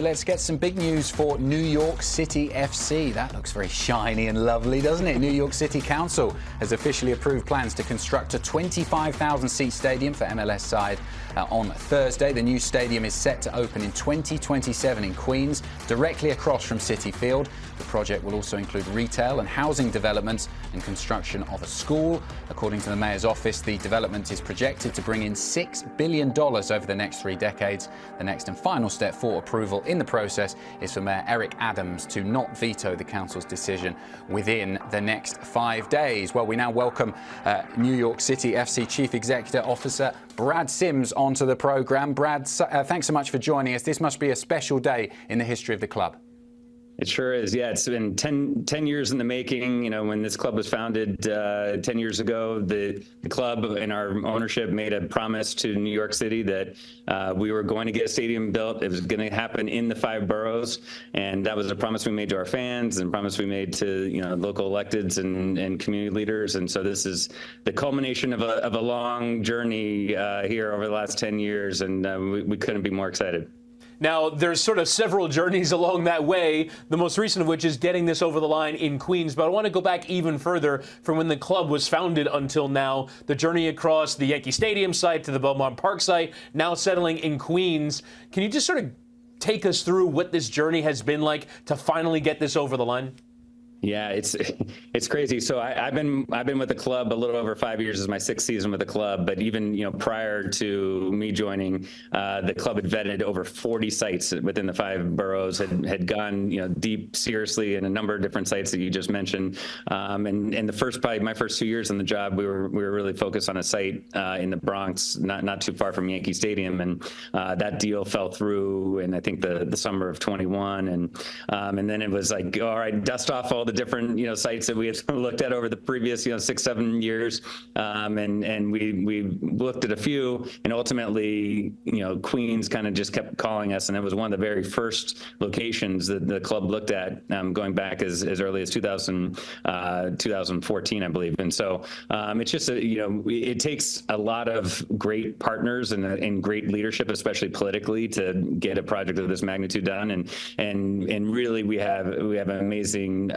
Let's get some big news for New York City FC. That looks very shiny and lovely, doesn't it? New York City Council has officially approved plans to construct a 25,000-seat stadium for MLS side on Thursday. The new stadium is set to open in 2027 in Queens, directly across from Citi Field. The project will also include retail and housing developments and construction of a school. According to the mayor's office, the development is projected to bring in $6 billion over the next 3 decades. The next and final step for approval in the process is for Mayor Eric Adams to not veto the council's decision within the next 5 days. Well, we now welcome New York City FC Chief Executive Officer Brad Sims onto the programme. Brad, thanks so much for joining us. This must be a special day in the history of the club. It sure is. Yeah, it's been 10 years in the making. You know, when this club was founded 10 years ago, the club and our ownership made a promise to New York City that we were going to get a stadium built. It was going to happen in the 5 boroughs. And that was a promise we made to our fans and a promise we made to, local electeds and community leaders. And so this is the culmination of a long journey here over the last 10 years. And we couldn't be more excited. Now, there's sort of several journeys along that way, the most recent of which is getting this over the line in Queens. But I want to go back even further from when the club was founded until now. The journey across the Yankee Stadium site to the Belmont Park site, now settling in Queens. Can you just sort of take us through what this journey has been like to finally get this over the line? Yeah, it's crazy. So I've been with the club a little over 5 years. This is my 6th season with the club. But even prior to me joining, the club had vetted over 40 sites within the 5 boroughs. Had gone deep, seriously, in a number of different sites that you just mentioned. And probably my first 2 years on the job, we were really focused on a site in the Bronx, not too far from Yankee Stadium, and that deal fell through in I think the summer of 21, and then it was like, all right, dust off all the different sites that we had looked at over the previous 6-7 years, and we looked at a few, and ultimately Queens kind of just kept calling us, and it was one of the very first locations that the club looked at, going back as early as 2014, I believe. And so it's just it takes a lot of great partners and great leadership, especially politically, to get a project of this magnitude done, and really we have an amazing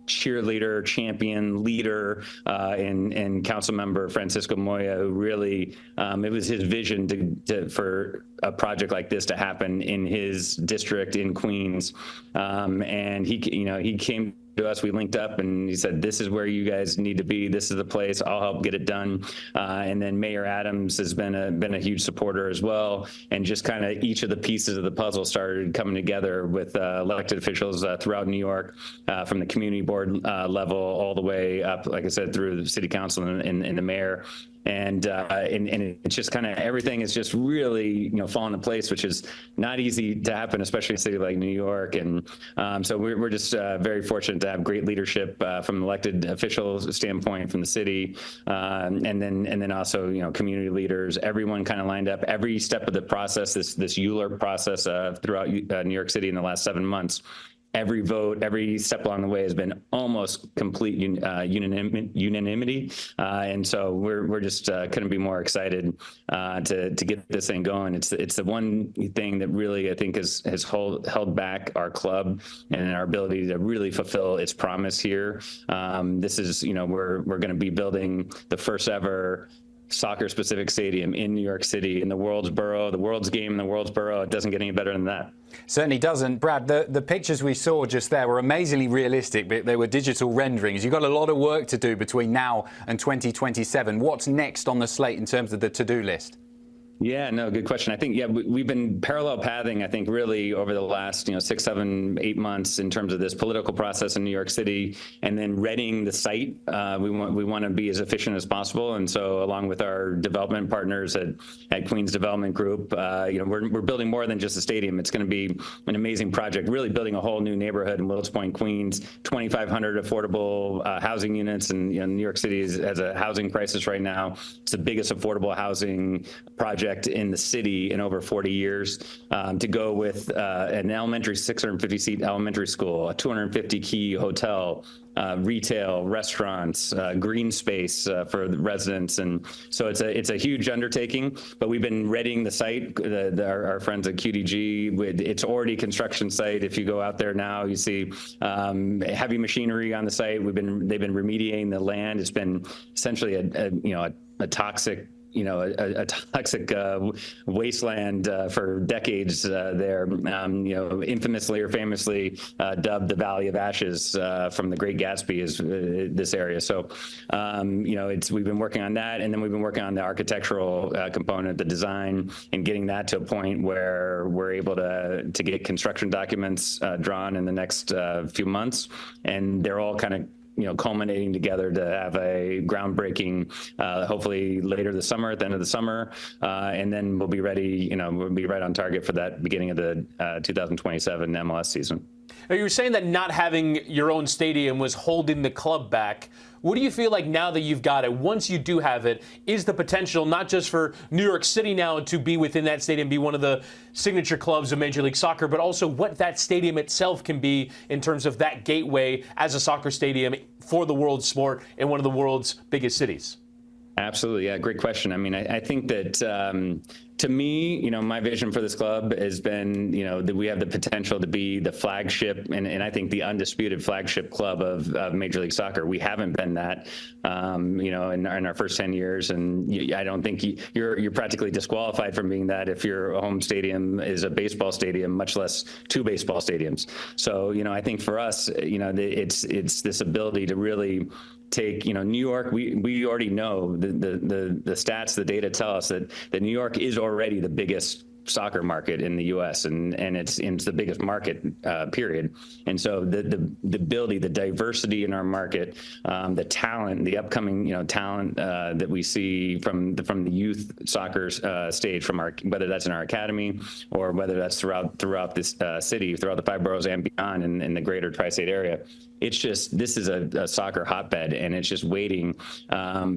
cheerleader, champion, leader, and council member Francisco Moya, who really, it was his vision for a project like this to happen in his district in Queens, and he came to us, we linked up, and he said, this is where you guys need to be. This is the place. I'll help get it done. And then Mayor Adams has been a huge supporter as well. And just kind of each of the pieces of the puzzle started coming together with elected officials throughout New York, from the community board level all the way up, like I said, through the city council and the mayor. And it's just kind of everything is just really falling into place, which is not easy to happen, especially in a city like New York. And so we're just very fortunate to have great leadership from an elected officials standpoint from the city, and then also community leaders. Everyone kind of lined up every step of the process. This Euler process throughout New York City in the last 7 months. Every vote, every step along the way has been almost complete unanimity, and so we're just couldn't be more excited to get this thing going. It's the one thing that really I think has held back our club and our ability to really fulfill its promise here. This is we're going to be building the first ever soccer-specific stadium in New York City, in the world's borough, the world's game in the world's borough. It doesn't get any better than that. Certainly doesn't. Brad, the pictures we saw just there were amazingly realistic, but they were digital renderings. You've got a lot of work to do between now and 2027. What's next on the slate in terms of the to-do list? Yeah, no, good question. I think, we've been parallel pathing, I think, really over the last, 6, 7, 8 months in terms of this political process in New York City, and then readying the site. We want to be as efficient as possible. And so along with our development partners at Queens Development Group, we're building more than just a stadium. It's going to be an amazing project, really building a whole new neighborhood in Wills Point, Queens, 2,500 affordable housing units. And New York City has a housing crisis right now. It's the biggest affordable housing project project in the city in over 40 years, to go with an 650-seat elementary school, a 250-key hotel, retail, restaurants, green space for the residents, and so it's a huge undertaking. But we've been readying the site. Our friends at QDG, it's already construction site. If you go out there now, you see heavy machinery on the site. They've been remediating the land. It's been essentially a toxic wasteland for decades there, infamously or famously dubbed the Valley of Ashes from The Great Gatsby is this area. So, we've been working on that, and then we've been working on the architectural component, the design, and getting that to a point where we're able to get construction documents drawn in the next few months, and they're all kind of culminating together to have a groundbreaking, hopefully later this summer, at the end of the summer, and then we'll be ready. We'll be right on target for that beginning of the 2027 MLS season. Now, you were saying that not having your own stadium was holding the club back. What do you feel like now that you've got it, once you do have it, is the potential not just for New York City now to be within that stadium, be one of the signature clubs of Major League Soccer, but also what that stadium itself can be in terms of that gateway as a soccer stadium for the world sport in one of the world's biggest cities? Absolutely. Yeah, great question. I mean, I think that to me, my vision for this club has been, that we have the potential to be the flagship and I think the undisputed flagship club of Major League Soccer. We haven't been that, in our first 10 years. And I don't think you're practically disqualified from being that if your home stadium is a baseball stadium, much less two baseball stadiums. So, I think for us, it's this ability to really take, New York, we already know the stats, the data tell us that New York is already the biggest soccer market in the U.S. and it's the biggest market, period. And so the ability, the diversity in our market, the talent, the upcoming talent that we see from the youth soccer stage, whether that's in our academy or whether that's throughout this city, throughout the 5 boroughs and beyond in the greater tri-state area. It's just, this is a soccer hotbed, and it's just waiting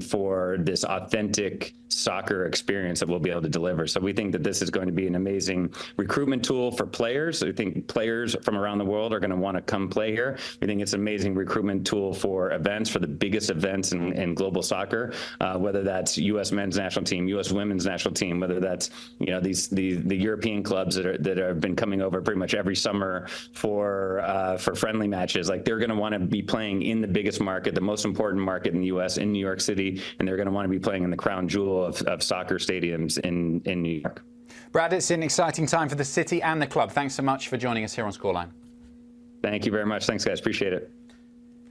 for this authentic soccer experience that we'll be able to deliver. So we think that this is going to be an amazing recruitment tool for players. I think players from around the world are going to want to come play here. We think it's an amazing recruitment tool for events, for the biggest events in global soccer, whether that's U.S. men's national team, U.S. women's national team, whether that's the European clubs that have been coming over pretty much every summer for friendly matches. Like, they're going to want to be playing in the biggest market, the most important market in the U.S., in New York City, and they're going to want to be playing in the crown jewel of soccer stadiums in New York. Brad, it's an exciting time for the city and the club. Thanks so much for joining us here on Scoreline. Thank you very much. Thanks, guys. Appreciate it.